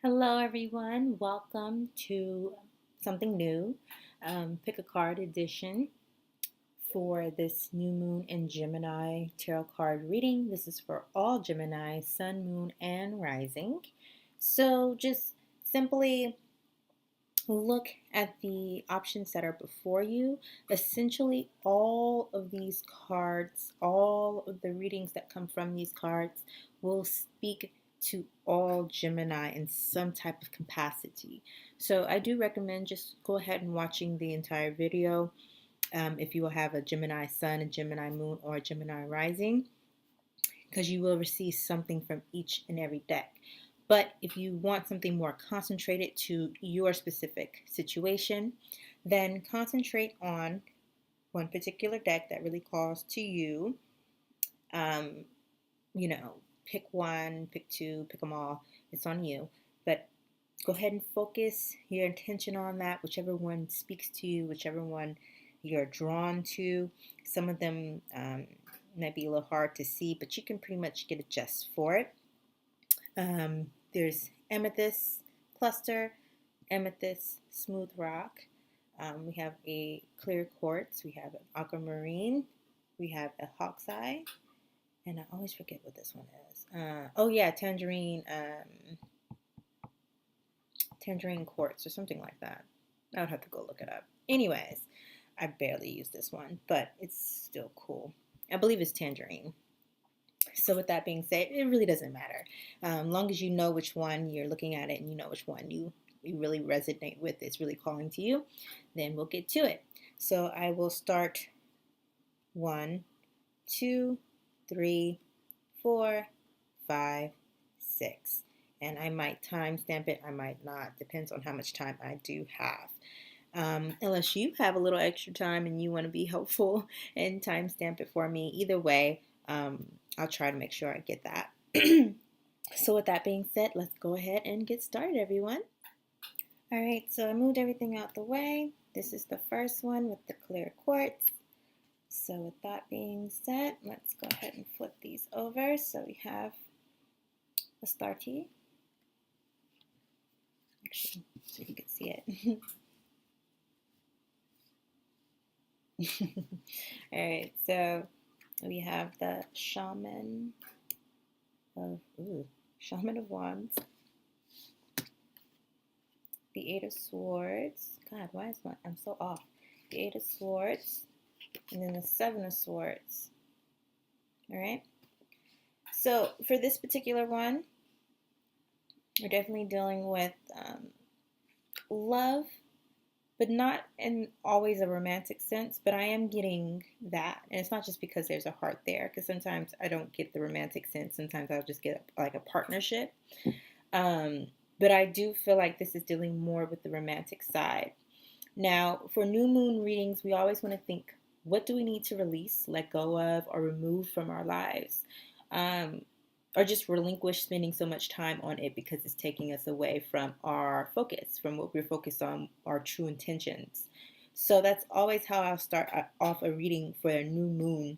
Hello, everyone. Welcome to something new. Pick a card edition for this new moon in Gemini tarot card reading. This is for all Gemini, sun, moon, and rising. So just simply look at the options that are before you. Essentially, all of these cards, all of the readings that come from these cards will speak to all Gemini in some type of capacity. So I do recommend just go ahead and watching the entire video if you will have a Gemini sun, a Gemini moon, or a Gemini rising, because you will receive something from each and every deck. But if you want something more concentrated to your specific situation, then concentrate on one particular deck that really calls to you. Um, pick one, pick two, pick them all. It's on you. But go ahead and focus your attention on that, whichever one speaks to you, whichever one you're drawn to. Some of them might be a little hard to see, but you can pretty much get a gist for it. There's amethyst cluster, amethyst smooth rock. We have a clear quartz. We have an aquamarine. We have a hawk's eye. And I always forget what this one is. Oh yeah, tangerine quartz or something like that. I would have to go look it up. Anyways, I barely use this one, but it's still cool. I believe it's tangerine. So with that being said, it really doesn't matter. Long as you know which one you're looking at it and you know which one you really resonate with, it's really calling to you, then we'll get to it. So I will start 1, 2, 3, 4, 5, 6. And I might timestamp it, I might not. Depends on how much time I do have. Unless you have a little extra time and you want to be helpful and timestamp it for me. Either way, I'll try to make sure I get that. So with that being said, let's go ahead and get started, everyone. All right, so I moved everything out the way. This is the first one with the clear quartz. So with that being said, let's go ahead and flip these over. So we have a starty. Actually, so you can see it. All right, so we have the Shaman of Wands, the Eight of Swords. God, why is I'm so off? The Eight of Swords, and then the Seven of Swords. All right. So for this particular one, we're definitely dealing with love, but not in always a romantic sense, but I am getting that. And it's not just because there's a heart there, because sometimes I don't get the romantic sense. Sometimes I'll just get like a partnership. But I do feel like this is dealing more with the romantic side. Now, for new moon readings, we always want to think, what do we need to release, let go of, or remove from our lives? Or just relinquish spending so much time on it because it's taking us away from our focus, from what we're focused on, our true intentions. So that's always how I'll start off a reading for a new moon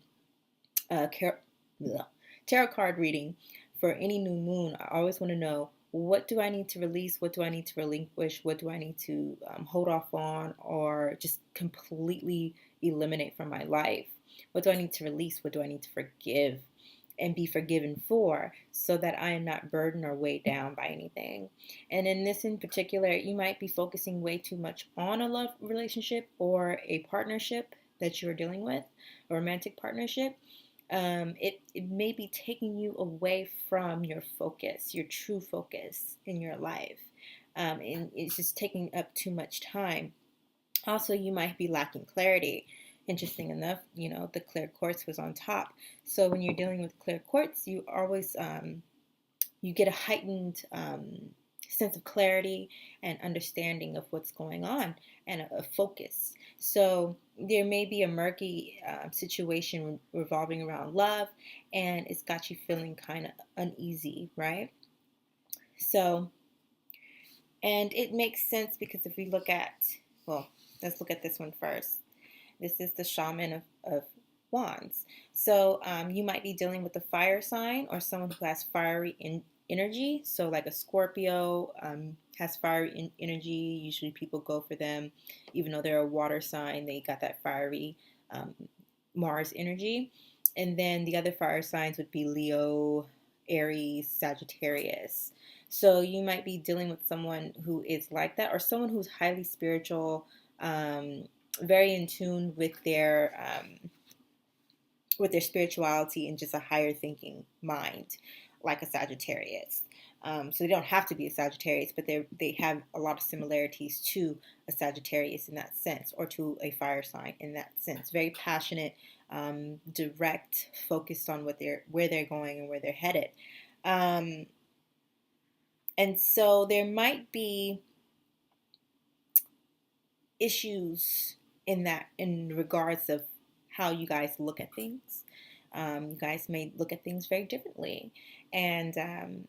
tarot card reading. For any new moon, I always want to know, what do I need to release? What do I need to relinquish? What do I need to hold off on or just completely eliminate from my life? What do I need to release? What do I need to forgive and be forgiven for, so that I am not burdened or weighed down by anything? And in this in particular, you might be focusing way too much on a love relationship or a partnership that you're dealing with, a romantic partnership. It may be taking you away from your focus, your true focus in your life. And it's just taking up too much time. Also, you might be lacking clarity. Interesting enough, the clear quartz was on top. So when you're dealing with clear quartz, you always you get a heightened sense of clarity and understanding of what's going on, and a focus. So there may be a murky situation revolving around love, and it's got you feeling kind of uneasy, right? So, and it makes sense because if we look at, let's look at this one first. This is the Shaman of Wands. So you might be dealing with a fire sign or someone who has fiery energy. So like a Scorpio has fire energy. Usually people go for them, even though they're a water sign, they got that fiery Mars energy. And then the other fire signs would be Leo, Aries, Sagittarius. So you might be dealing with someone who is like that, or someone who's highly spiritual, very in tune with their spirituality and just a higher thinking mind, like a Sagittarius. So they don't have to be a Sagittarius, but they have a lot of similarities to a Sagittarius in that sense, or to a fire sign in that sense. Very passionate, direct, focused on where they're going and where they're headed. And so there might be issues in regards of how you guys look at things. You guys may look at things very differently. And,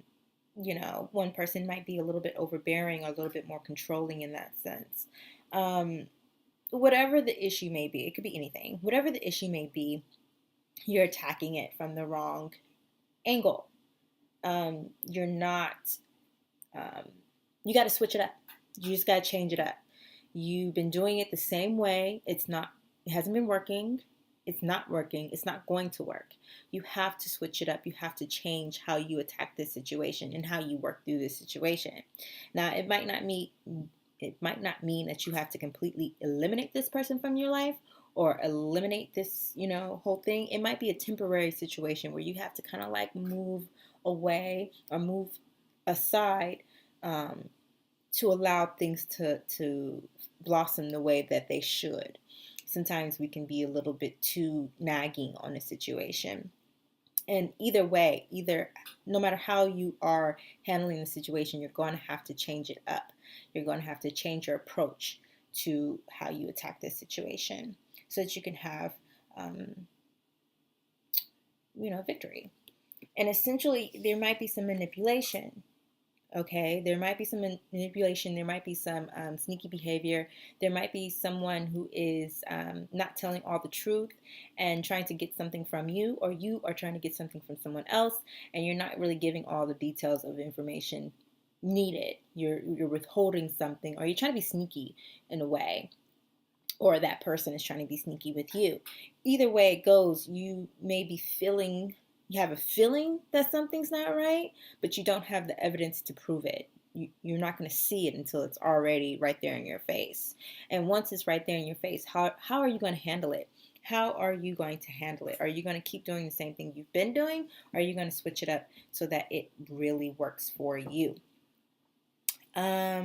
one person might be a little bit overbearing or a little bit more controlling in that sense. Whatever the issue may be, it could be anything. Whatever the issue may be, you're attacking it from the wrong angle. You're not, you got to switch it up. You just got to change it up. You've been doing it the same way. It hasn't been working. It's not working. It's not going to work. You have to switch it up. You have to change how you attack this situation and how you work through this situation. Now, it might not mean that you have to completely eliminate this person from your life or eliminate this, whole thing. It might be a temporary situation where you have to kind of like move away or move aside, to allow things to blossom the way that they should. Sometimes we can be a little bit too nagging on a situation. And either way, no matter how you are handling the situation, you're going to have to change it up. You're going to have to change your approach to how you attack this situation so that you can have, victory. And essentially, there might be some manipulation. Okay, there might be some manipulation. There might be some sneaky behavior. There might be someone who is not telling all the truth and trying to get something from you, or you are trying to get something from someone else, and you're not really giving all the details of information needed. You're withholding something, or you're trying to be sneaky in a way, or that person is trying to be sneaky with you. Either way it goes, you may be you have a feeling that something's not right, but you don't have the evidence to prove it. You're not going to see it until it's already right there in your face. And once it's right there in your face, how are you going to handle it? How are you going to handle it? Are you going to keep doing the same thing you've been doing? Or are you going to switch it up so that it really works for you? Yeah,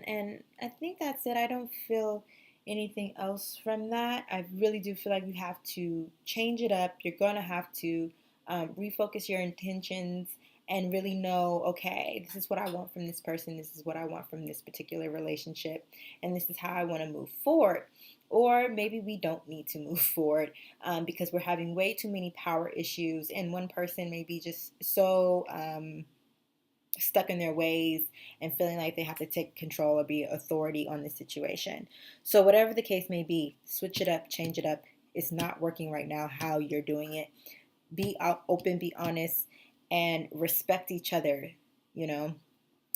and I think that's it. I don't feel anything else from that. I really do feel like you have to change it up. You're going to have to refocus your intentions and really know, okay, this is what I want from this person. This is what I want from this particular relationship. And this is how I want to move forward. Or maybe we don't need to move forward because we're having way too many power issues. And one person may be just so stuck in their ways and feeling like they have to take control or be authority on the situation. So whatever the case may be, switch it up, change it up. It's not working right now how you're doing it. Be open, be honest, and respect each other, even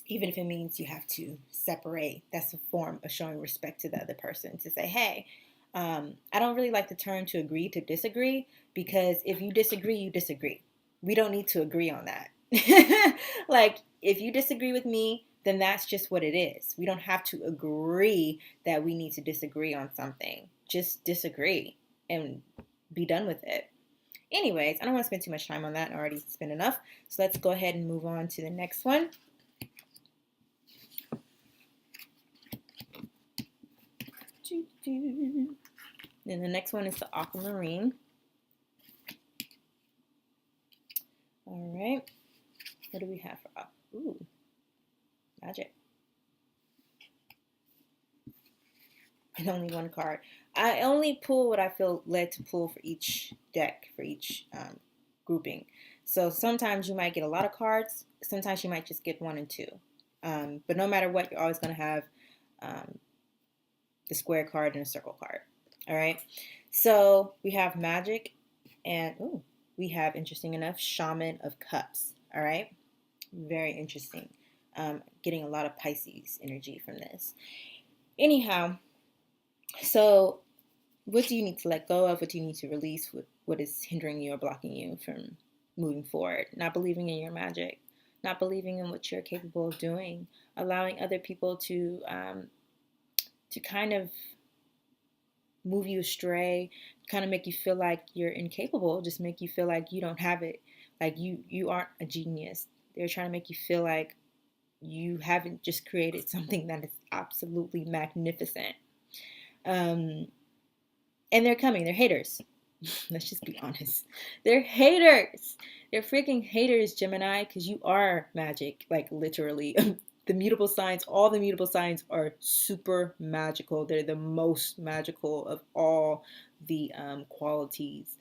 if it means you have to separate. That's a form of showing respect to the other person, to say, hey, I don't really like the term to agree to disagree, because if you disagree, you disagree. We don't need to agree on that. Like, if you disagree with me, then that's just what it is. We don't have to agree that we need to disagree on something. Just disagree and be done with it. Anyways, I don't want to spend too much time on that. I already spent enough. So let's go ahead and move on to the next one. Then the next one is the aquamarine. All right. What do we have for aqua? Ooh, magic. And only one card. I only pull what I feel led to pull for each deck, for each grouping. So sometimes you might get a lot of cards. Sometimes you might just get 1 and 2. But no matter what, you're always going to have the square card and a circle card. All right. So we have magic and we have, interesting enough, Shaman of Cups. All right. Very interesting. Getting a lot of Pisces energy from this. Anyhow, so what do you need to let go of? What do you need to release? What is hindering you or blocking you from moving forward? Not believing in your magic, not believing in what you're capable of doing, allowing other people to kind of move you astray, kind of make you feel like you're incapable, just make you feel like you don't have it, like you aren't a genius. They're trying to make you feel like you haven't just created something that is absolutely magnificent. And they're coming. They're haters. Let's just be honest. They're haters. They're freaking haters, Gemini, because you are magic, like literally. The mutable signs, all the mutable signs are super magical. They're the most magical of all the qualities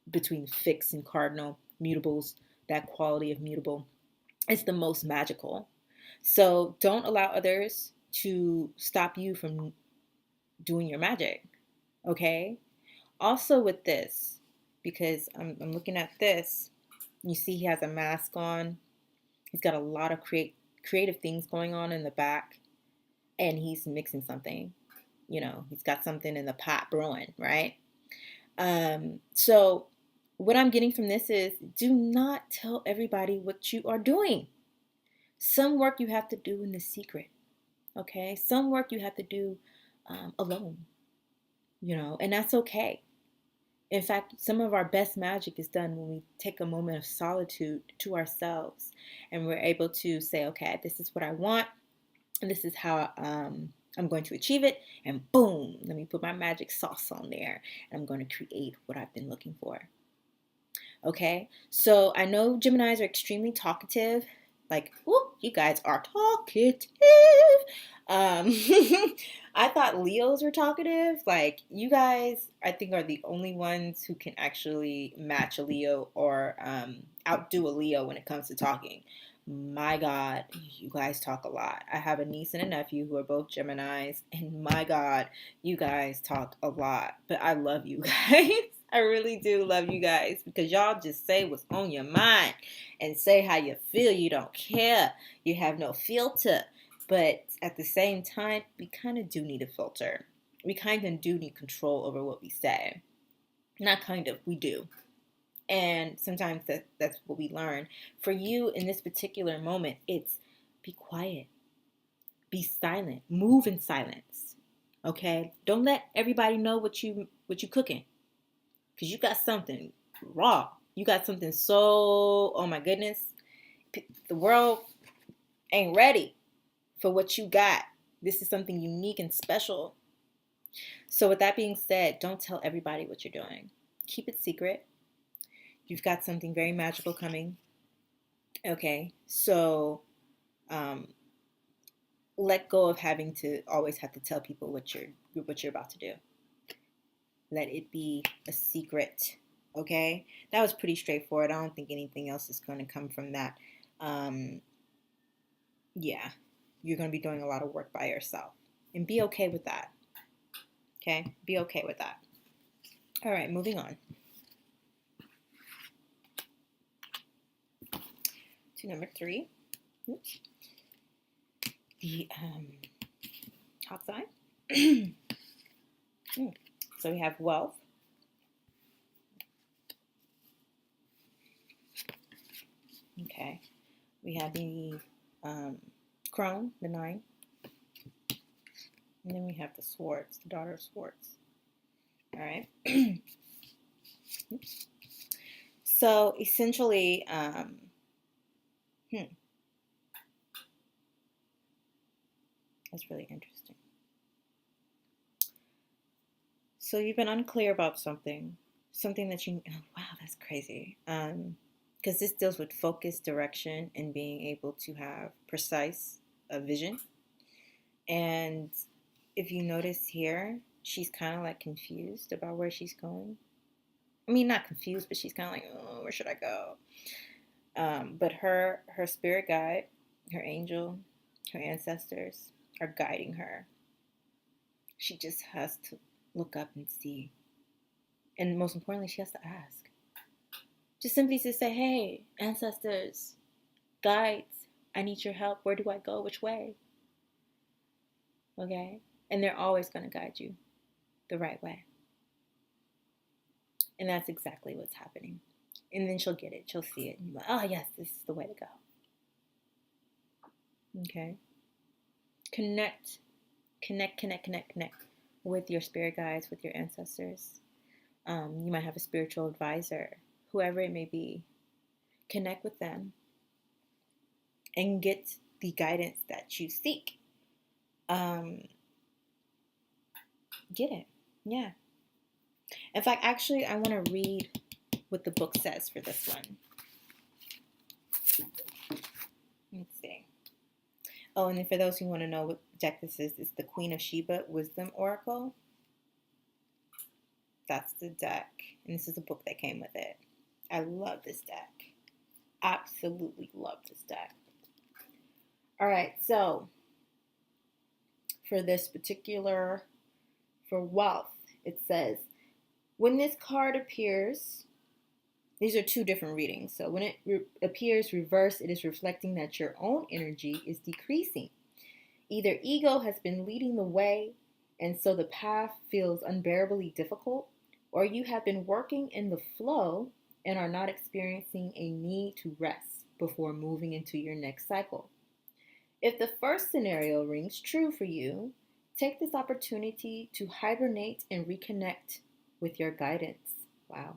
between fixed and cardinal mutables. That quality of mutable is the most magical. So don't allow others to stop you from doing your magic. Okay? Also with this, because I'm looking at this, you see he has a mask on. He's got a lot of creative things going on in the back, and he's mixing something. He's got something in the pot brewing, right? So what I'm getting from this is, do not tell everybody what you are doing. Some work you have to do in the secret, okay? Some work you have to do alone, and that's okay. In fact, some of our best magic is done when we take a moment of solitude to ourselves and we're able to say, okay, this is what I want, and this is how I'm going to achieve it, and boom, let me put my magic sauce on there, and I'm going to create what I've been looking for. Okay, so I know Geminis are extremely talkative. Like, whoop, you guys are talkative. I thought Leos were talkative. Like, you guys, I think, are the only ones who can actually match a Leo or outdo a Leo when it comes to talking. My God, you guys talk a lot. I have a niece and a nephew who are both Geminis, and my God, you guys talk a lot. But I love you guys. I really do love you guys, because y'all just say what's on your mind and say how you feel. You don't care. You have no filter. But at the same time, we kind of do need a filter. We kind of do need control over what we say. Not kind of, we do. And sometimes that's what we learn. For you in this particular moment, it's be quiet. Be silent. Move in silence. Okay? Don't let everybody know what you cooking. Because you got something raw. You got something so, oh my goodness. The world ain't ready for what you got. This is something unique and special. So with that being said, don't tell everybody what you're doing. Keep it secret. You've got something very magical coming. Okay, so let go of having to always have to tell people what you're about to do. Let it be a secret. Okay, that was pretty straightforward. I don't think anything else is going to come from that. Yeah, you're going to be doing a lot of work by yourself, and be okay with that. Okay, be okay with that. All right, moving on to number 3. Oops. The hot side. So we have wealth. Okay. We have the crone, the 9. And then we have the swords, the daughter of swords. All right. So essentially, that's really interesting. So you've been unclear about something that you, oh, wow, that's crazy. Because this deals with focus, direction, and being able to have precise vision. And if you notice here, she's kind of like confused about where she's going. I mean, not confused, but she's kind of like, oh, where should I go? But her spirit guide, her angel, her ancestors are guiding her. She just has to look up and see. And most importantly, she has to ask. Just simply to say, hey, ancestors, guides, I need your help. Where do I go? Which way? Okay? And they're always going to guide you the right way. And that's exactly what's happening. And then she'll get it. She'll see it. And you're like, oh, yes, this is the way to go. Okay? Connect with your spirit guides, with your ancestors. You might have a spiritual advisor, whoever it may be. Connect with them and get the guidance that you seek. Get it. Yeah. In fact, actually, I want to read what the book says for this one. Let's see. Oh, and then for those who want to know what deck this is, it's the Queen of Sheba Wisdom Oracle. That's the deck. And this is a book that came with it. I love this deck. Absolutely love this deck. All right, so for this particular, for wealth, it says, when this card appears, these are two different readings. So when it appears reversed, it is reflecting that your own energy is decreasing. Either ego has been leading the way, and so the path feels unbearably difficult, or you have been working in the flow and are not experiencing a need to rest before moving into your next cycle. If the first scenario rings true for you, take this opportunity to hibernate and reconnect with your guidance. Wow.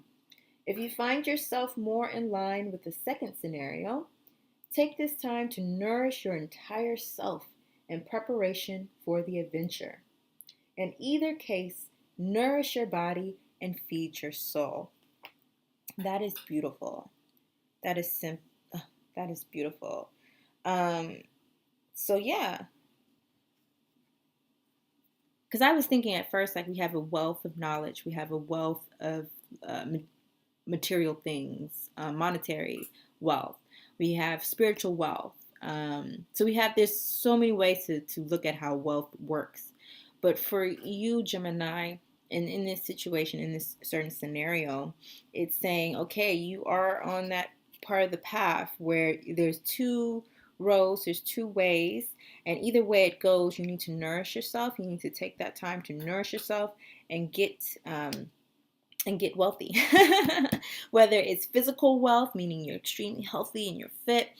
If you find yourself more in line with the second scenario, take this time to nourish your entire self in preparation for the adventure. In either case, nourish your body and feed your soul. That is beautiful. That is that is beautiful. So yeah. Because I was thinking at first, like, we have a wealth of knowledge, we have a wealth of material things, monetary wealth, we have spiritual wealth. So we have, there's so many ways to look at how wealth works. But for you, Gemini, in this situation, in this certain scenario, it's saying, okay, you are on that part of the path where there's two roads, there's two ways, and either way it goes, you need to nourish yourself. You need to take that time to nourish yourself and get wealthy. Whether it's physical wealth, meaning you're extremely healthy and you're fit,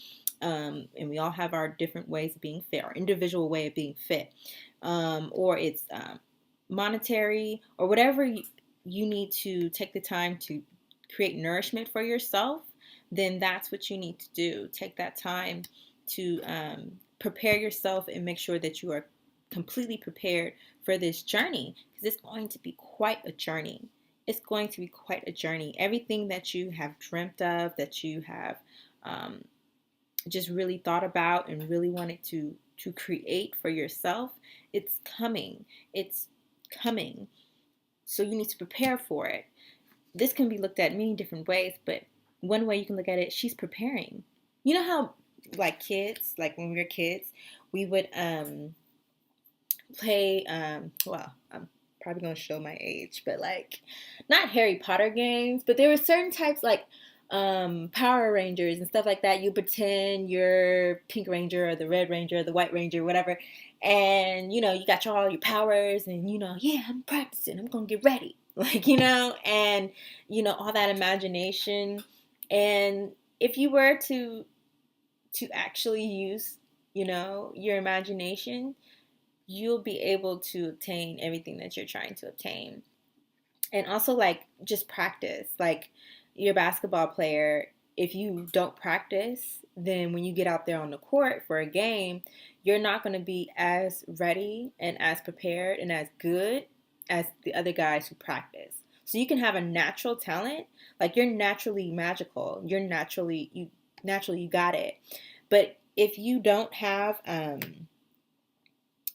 and we all have our different ways of being fit, our individual way of being fit, or it's monetary, or whatever you need to take the time to create nourishment for yourself, then that's what you need to do. Take that time to prepare yourself and make sure that you are completely prepared for this journey, because it's going to be quite a journey. It's going to be quite a journey. Everything that you have dreamt of, that you have just really thought about and really wanted to create for yourself, it's coming. It's coming. So you need to prepare for it. This can be looked at many different ways, but one way you can look at it, she's preparing. You know how, like, kids, like when we were kids, we would play, well, I'm probably going to show my age, but like, not Harry Potter games, but there were certain types, like Power Rangers and stuff like that. You pretend you're Pink Ranger or the Red Ranger or the White Ranger, whatever, and you got all your powers, and yeah, I'm practicing, I'm gonna get ready, like, and all that imagination. And if you were to actually use your imagination, you'll be able to obtain everything that you're trying to obtain. And also, like, just practice. Like, you're a basketball player. If you don't practice, then when you get out there on the court for a game, you're not going to be as ready and as prepared and as good as the other guys who practice. So you can have a natural talent, like you're naturally magical. You got it. But if you don't have,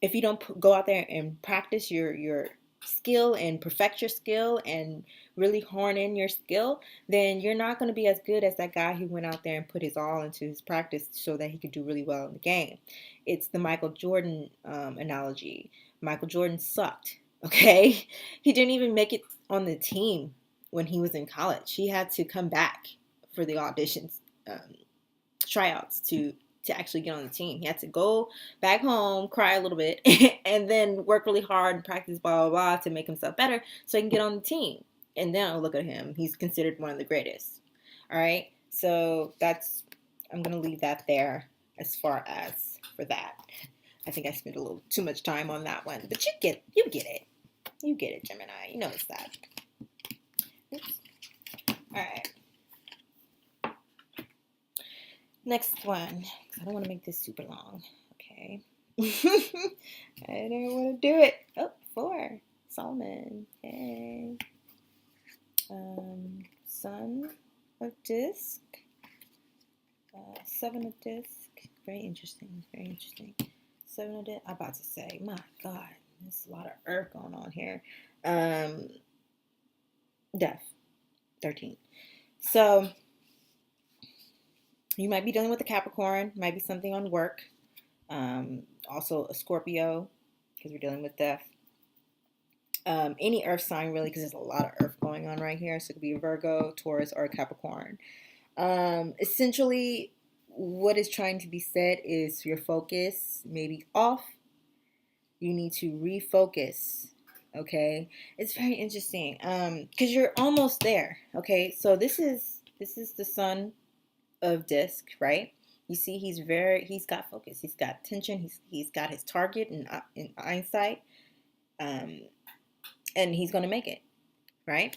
if you don't go out there and practice your skill and perfect your skill and really horn in your skill, then you're not going to be as good as that guy who went out there and put his all into his practice so that he could do really well in the game. It's the Michael Jordan analogy. Michael Jordan sucked, okay? He didn't even make it on the team when he was in college. He had to come back for the auditions, tryouts to actually get on the team. He had to go back home, cry a little bit, and then work really hard and practice blah, blah, blah to make himself better so he can get on the team. And now look at him. He's considered one of the greatest. All right. So I'm going to leave that there as far as for that. I think I spent a little too much time on that one, but you get it. You get it, Gemini. You notice that. Oops. All right. Next one. I don't want to make this super long. Okay. I don't want to do it. Oh, 4. Solomon. Okay. Son of disc. 7 of disc. Very interesting. Very interesting. 7 of disc. I'm about to say, my God, there's a lot of earth going on here. Death. 13. So you might be dealing with a Capricorn. Might be something on work. Also a Scorpio, because we're dealing with death. Any earth sign really, because there's a lot of earth going on right here. So it could be a Virgo, Taurus, or a Capricorn. Essentially, what is trying to be said is your focus may be off. You need to refocus. Okay, it's very interesting because you're almost there. Okay, so this is the sun of disc, right? You see, he's got focus. He's got attention. He's got his target in eyesight, and he's gonna make it, right?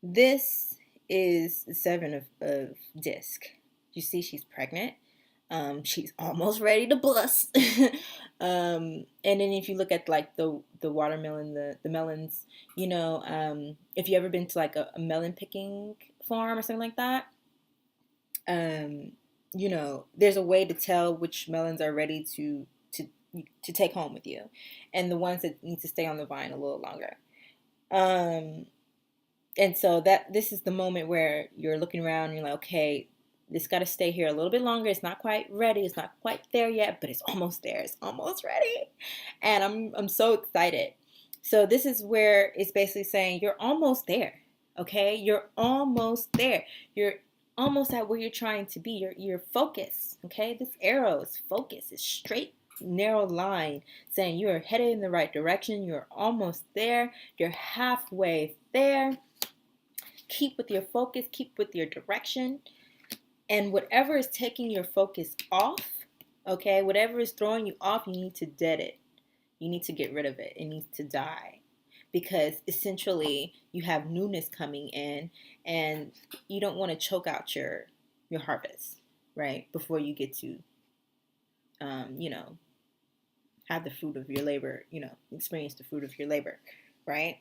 This is the 7 of disc. You see, she's pregnant. She's almost ready to bust. And then if you look at like the watermelon, the melons, you know, if you ever been to like a melon picking farm or something like that, you know, there's a way to tell which melons are ready to take home with you, and the ones that need to stay on the vine a little longer. And so this is the moment where you're looking around and you're like, okay, this got to stay here a little bit longer. It's not quite ready. It's not quite there yet, but it's almost there. It's almost ready. And I'm so excited. So this is where it's basically saying you're almost there. Okay? You're almost there. You're almost at where you're trying to be. You're focused. Okay? This arrow is focused. It's straight, narrow line saying you are headed in the right direction. You're almost there. You're halfway there. Keep with your focus. Keep with your direction. And whatever is taking your focus off, okay, whatever is throwing you off, you need to dead it. You need to get rid of it. It needs to die. Because essentially, you have newness coming in, and you don't want to choke out your harvest, right? Before you get to, you know, have the fruit of your labor, you know, experience the fruit of your labor, right?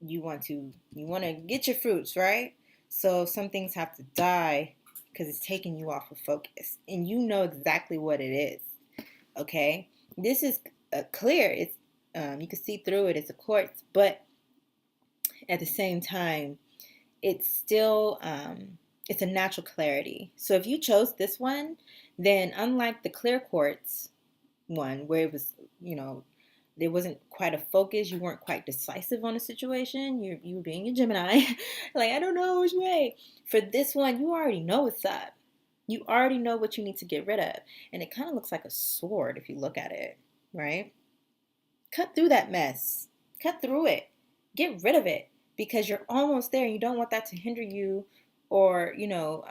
You want to get your fruits, right? So some things have to die because it's taking you off of focus, and you know exactly what it is. Okay, this is clear. It's you can see through it. It's a quartz, but at the same time, it's still it's a natural clarity. So if you chose this one, then unlike the clear quartz one, where it was, you know, there wasn't quite a focus, you weren't quite decisive on a situation, you were being a Gemini, like, I don't know which way. For this one, you already know what's up. You already know what you need to get rid of. And it kind of looks like a sword if you look at it, right? Cut through that mess. Cut through it. Get rid of it, because you're almost there and you don't want that to hinder you, or, you know,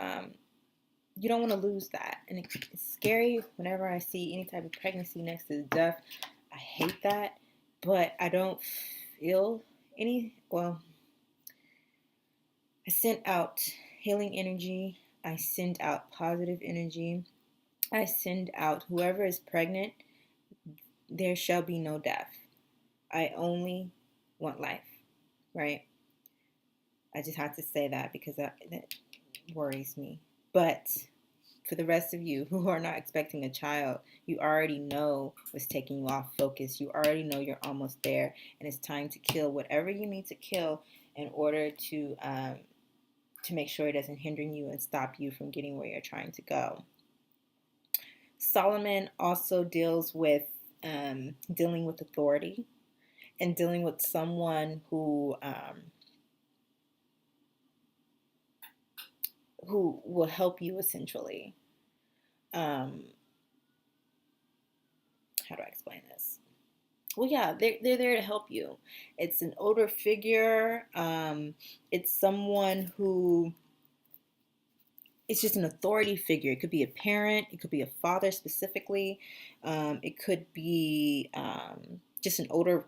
you don't want to lose that. And it's scary whenever I see any type of pregnancy next to death. I hate that, but I don't feel any, well, I sent out healing energy. I send out positive energy. I send out whoever is pregnant, there shall be no death. I only want life, right? I just have to say that because that worries me. But for the rest of you who are not expecting a child, you already know what's taking you off focus. You already know you're almost there, and it's time to kill whatever you need to kill in order to make sure it doesn't hinder you and stop you from getting where you're trying to go. Solomon also deals with dealing with authority and dealing with someone who who will help you essentially. Um, how do I explain this? Well, yeah, they're there to help you. It's an older figure. It's someone who it's just an authority figure. It could be a parent, it could be a father specifically, it could be just an older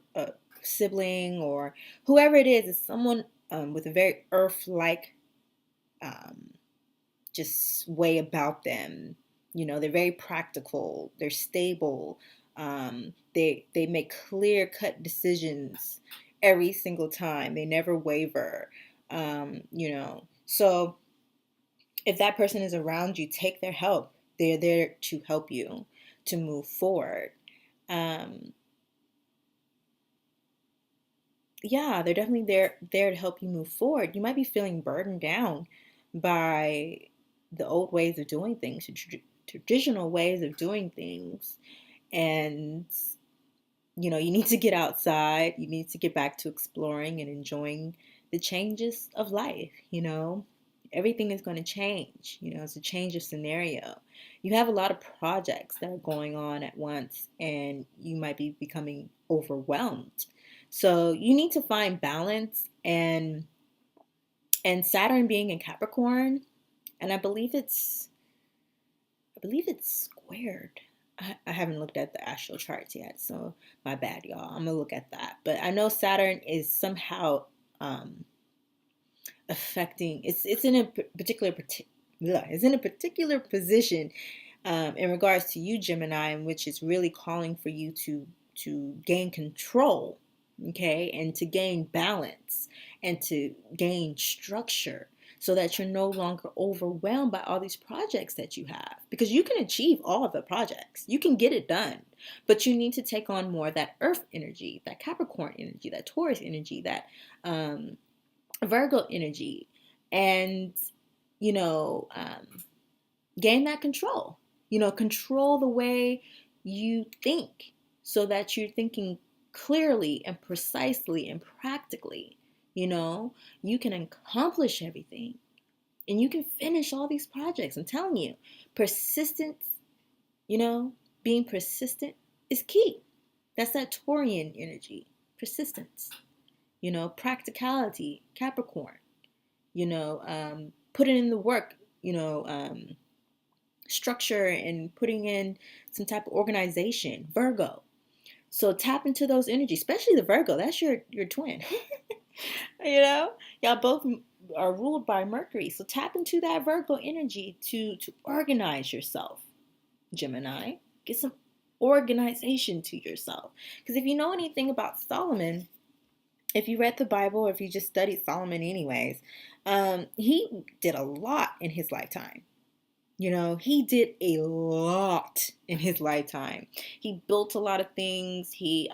sibling or whoever it is. It's someone with a very earth-like um, just way about them. You know, they're very practical. They're stable. They make clear-cut decisions every single time. They never waver. You know, so if that person is around you, take their help. They're there to help you to move forward. Um, yeah, they're definitely there to help you move forward. You might be feeling burdened down by the old ways of doing things, traditional ways of doing things, and you know, you need to get outside. You need to get back to exploring and enjoying the changes of life. You know, everything is going to change. You know, it's a change of scenario. You have a lot of projects that are going on at once, and you might be becoming overwhelmed. So you need to find balance, and Saturn being in Capricorn, and I believe it's squared. I haven't looked at the astral charts yet, so my bad, y'all. I'm gonna look at that. But I know Saturn is somehow affecting. It's in a it's in a particular position in regards to you, Gemini, in which it's really calling for you to gain control, okay, and to gain balance and to gain structure so that you're no longer overwhelmed by all these projects that you have, because you can achieve all of the projects, you can get it done, but you need to take on more of that earth energy, that Capricorn energy, that Taurus energy, that Virgo energy, and you know, gain that control. You know, control the way you think so that you're thinking clearly and precisely and practically. You know, you can accomplish everything and you can finish all these projects. I'm telling you, persistence, you know, being persistent is key. That's that Taurian energy, persistence, you know, practicality, Capricorn, you know, putting in the work, you know, structure and putting in some type of organization, Virgo. So tap into those energies, especially the Virgo. That's your twin. You know, y'all both are ruled by Mercury. So tap into that Virgo energy to organize yourself, Gemini. Get some organization to yourself. Because if you know anything about Solomon, if you read the Bible or if you just studied Solomon anyways, he did a lot in his lifetime. You know, he did a lot in his lifetime. He built a lot of things. He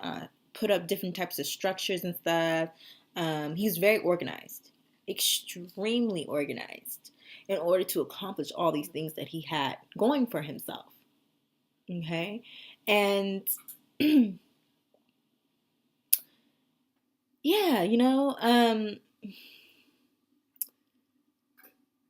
put up different types of structures and stuff. He's very organized, extremely organized, in order to accomplish all these things that he had going for himself. Okay, and yeah, you know,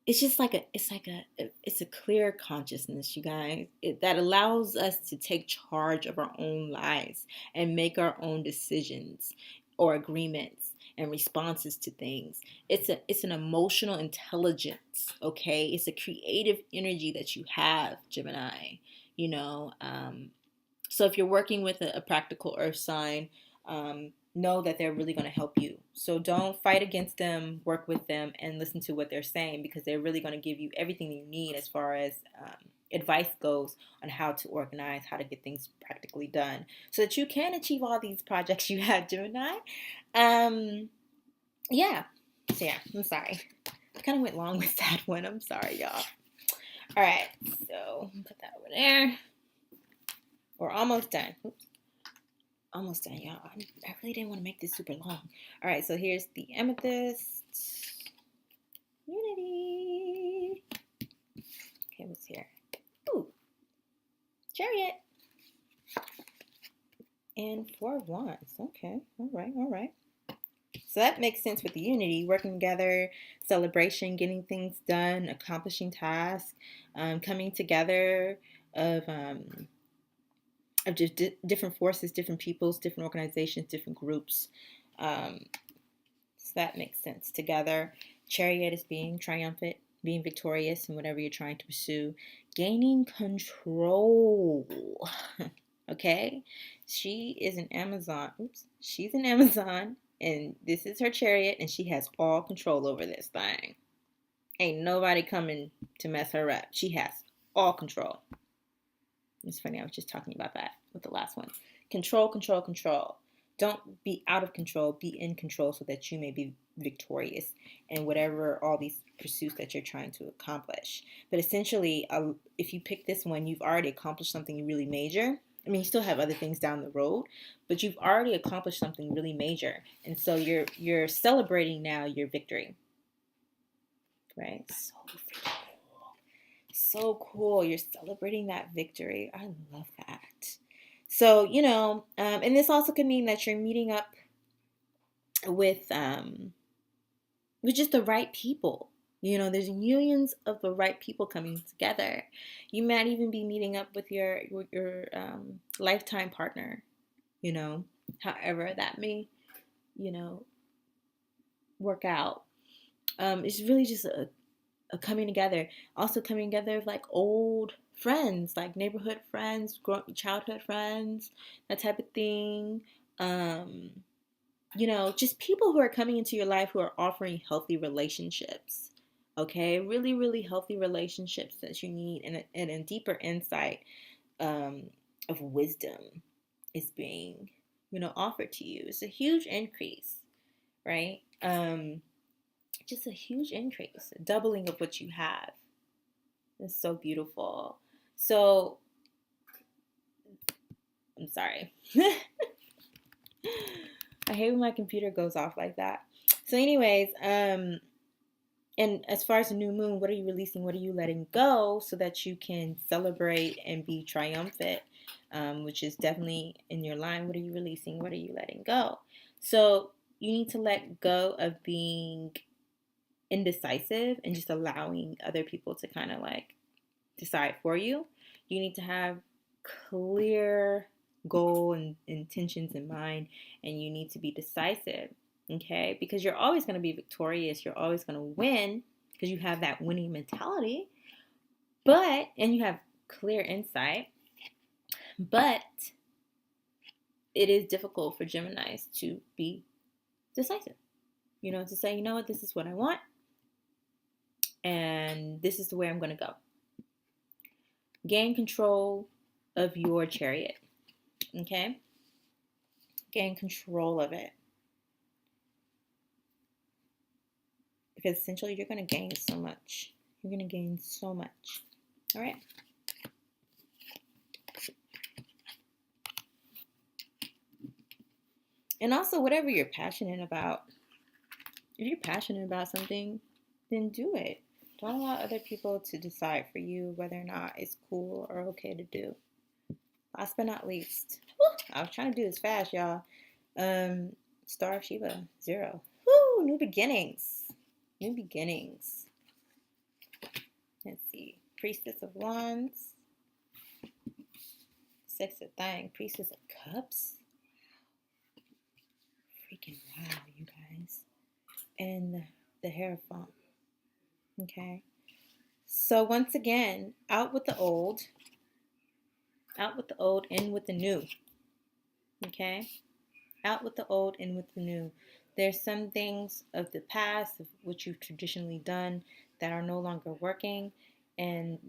it's just like it's a clear consciousness, you guys, that allows us to take charge of our own lives and make our own decisions or agreements and responses to things. It's an emotional intelligence, okay? It's a creative energy that you have, Gemini. You know, so if you're working with a practical earth sign, know that they're really going to help you. So don't fight against them, work with them, and listen to what they're saying, because they're really going to give you everything you need as far as advice goes on how to organize, how to get things practically done so that you can achieve all these projects you have, Gemini. Yeah. So yeah, I'm sorry. I kind of went long with that one. I'm sorry, y'all. All right. So put that over there. We're almost done. Oops. Almost done, y'all. I really didn't want to make this super long. All right, so here's the amethyst. Unity. Okay, what's here? Ooh, chariot. And 4 of wands. Okay, all right. So So that makes sense with the unity, working together, celebration, getting things done, accomplishing tasks, coming together of just different forces, different peoples, different organizations, different groups. So that makes sense together. Chariot is being triumphant, being victorious in whatever you're trying to pursue, gaining control. Okay? She is an Amazon. Oops. She's an Amazon, and this is her chariot, and she has all control over this thing. Ain't nobody coming to mess her up. She has all control. It's funny, I was just talking about that with the last one. Control, control, control. Don't be out of control. Be in control so that you may be victorious in whatever all these pursuits that you're trying to accomplish. But essentially, if you pick this one, you've already accomplished something really major. I mean, you still have other things down the road, but you've already accomplished something really major. And so you're celebrating now your victory. Right? So freaking cool. So cool. You're celebrating that victory. I love that. So, and this also could mean that you're meeting up with just the right people. There's unions of the right people coming together. You might even be meeting up with your lifetime partner, however that may, work out. It's really just a coming together. Also coming together of like old friends, like neighborhood friends, childhood friends, that type of thing. Just people who are coming into your life who are offering healthy relationships. Okay, really, really healthy relationships that you need, and a deeper insight of wisdom is being, offered to you. It's a huge increase, right? Just a huge increase, a doubling of what you have. It's so beautiful. So, I'm sorry. I hate when my computer goes off like that. So anyways, and as far as the new moon, what are you releasing? What are you letting go so that you can celebrate and be triumphant, which is definitely in your line. What are you releasing? What are you letting go? So you need to let go of being indecisive and just allowing other people to kind of like decide for you. You need to have clear goal and intentions in mind, and you need to be decisive, okay? Because you're always going to be victorious. You're always going to win because you have that winning mentality, and you have clear insight, but it is difficult for Geminis to be decisive, to say, you know what, this is what I want, and this is the way I'm going to go. Gain control of your chariot, okay? Gain control of it. Because essentially you're going to gain so much. You're going to gain so much. All right? And also, whatever you're passionate about, if you're passionate about something, then do it. Don't allow other people to decide for you whether or not it's cool or okay to do. Last but not least, I was trying to do this fast, y'all. Star of Shiva, 0. Woo, new beginnings. New beginnings. Let's see. Priestess of Wands. 6 of Thang. Priestess of Cups. Freaking wow, you guys. And the Hierophant. Okay. So once again, out with the old. Out with the old, in with the new. Okay? Out with the old, in with the new. There's some things of the past, of what you've traditionally done, that are no longer working. And,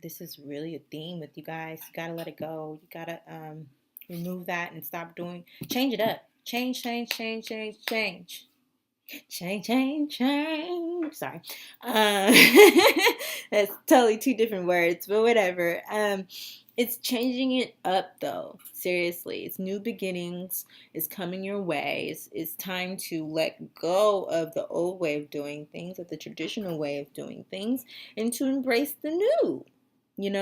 this is really a theme with you guys. You gotta let it go. You gotta remove that and stop doing. Change it up. Change. Change. Sorry. That's totally 2 different words, but whatever. It's changing it up, though. Seriously. It's new beginnings. It's coming your way. It's time to let go of the old way of doing things, of the traditional way of doing things, and to embrace the new. You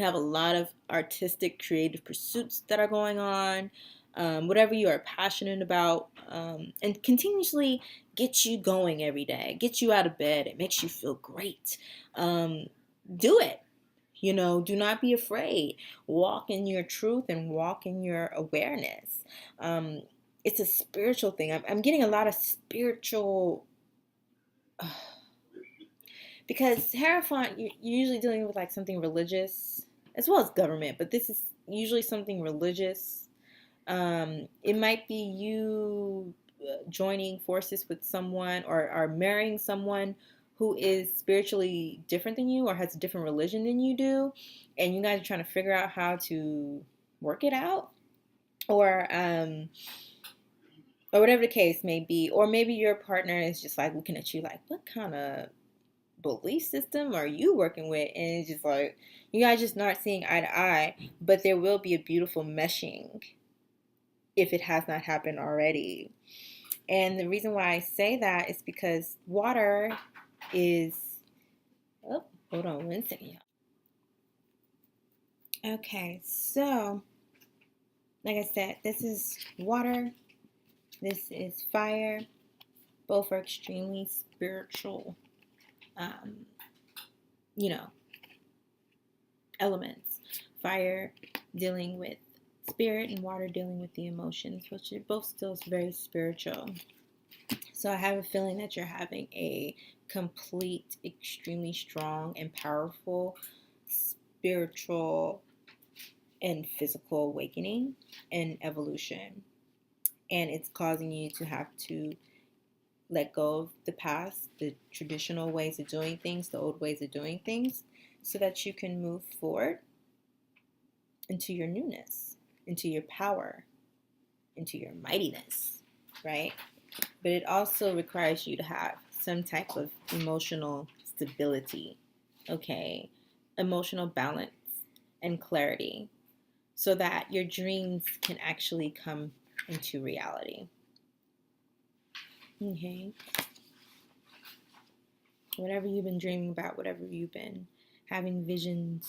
have a lot of artistic, creative pursuits that are going on. whatever you are passionate about, and continuously get you going every day, get you out of bed. It makes you feel great. Do it. Do not be afraid. Walk in your truth and walk in your awareness. It's a spiritual thing. I'm getting a lot of spiritual, because Hierophant, you're usually dealing with like something religious as well as government, but this is usually something religious. It might be you joining forces with someone, or marrying someone who is spiritually different than you or has a different religion than you do, and you guys are trying to figure out how to work it out, or whatever the case may be. Or maybe your partner is just like looking at you like, what kind of belief system are you working with? And it's just like, you guys just not seeing eye to eye, but there will be a beautiful meshing if it has not happened already. And the reason why I say that is because water is, oh, hold on one second. Okay, so like I said, this is water, this is fire. Both are extremely spiritual, elements. Fire dealing with spirit, and water dealing with the emotions, which are both still very spiritual. So I have a feeling that you're having a complete, extremely strong and powerful spiritual and physical awakening and evolution. And it's causing you to have to let go of the past, the traditional ways of doing things, the old ways of doing things, so that you can move forward into your newness, into your power, into your mightiness, right? But it also requires you to have some type of emotional stability, okay? Emotional balance and clarity, so that your dreams can actually come into reality. Okay? Whatever you've been dreaming about, whatever you've been having visions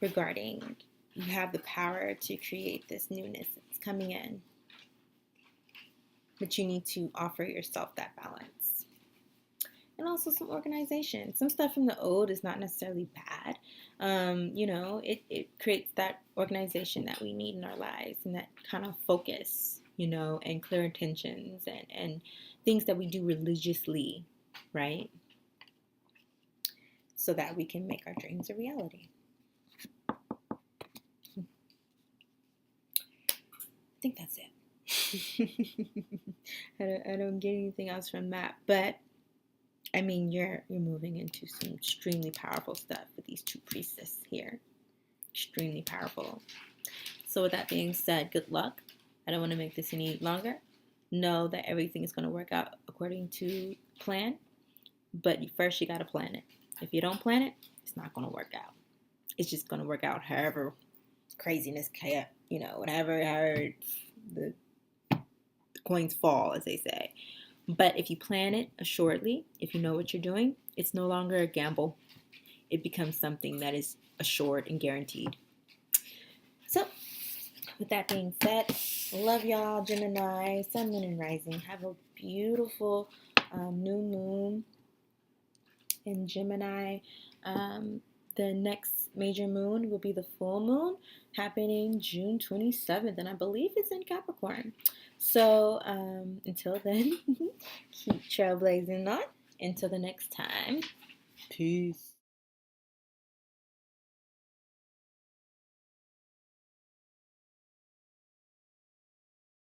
regarding, you have the power to create this newness that's coming in. But you need to offer yourself that balance. And also some organization. Some stuff from the old is not necessarily bad. It creates that organization that we need in our lives, and that kind of focus, and clear intentions, and things that we do religiously, right? So that we can make our dreams a reality. I think that's it. I don't get anything else from that, but I mean, you're moving into some extremely powerful stuff with these two priestesses here. Extremely powerful. So with that being said, good luck. I don't want to make this any longer. Know that everything is going to work out according to plan, but first you got to plan it. If you don't plan it, it's not going to work out. It's just going to work out however craziness, whatever, however the coins fall, as they say. But if you plan it assuredly, if you know what you're doing, it's no longer a gamble. It becomes something that is assured and guaranteed. So, with that being said, love y'all, Gemini, Sun, Moon, and Rising. Have a beautiful new moon in Gemini. The next major moon will be the full moon, happening June 27th, and I believe it's in Capricorn. So until then, keep trailblazing on. Until the next time, peace.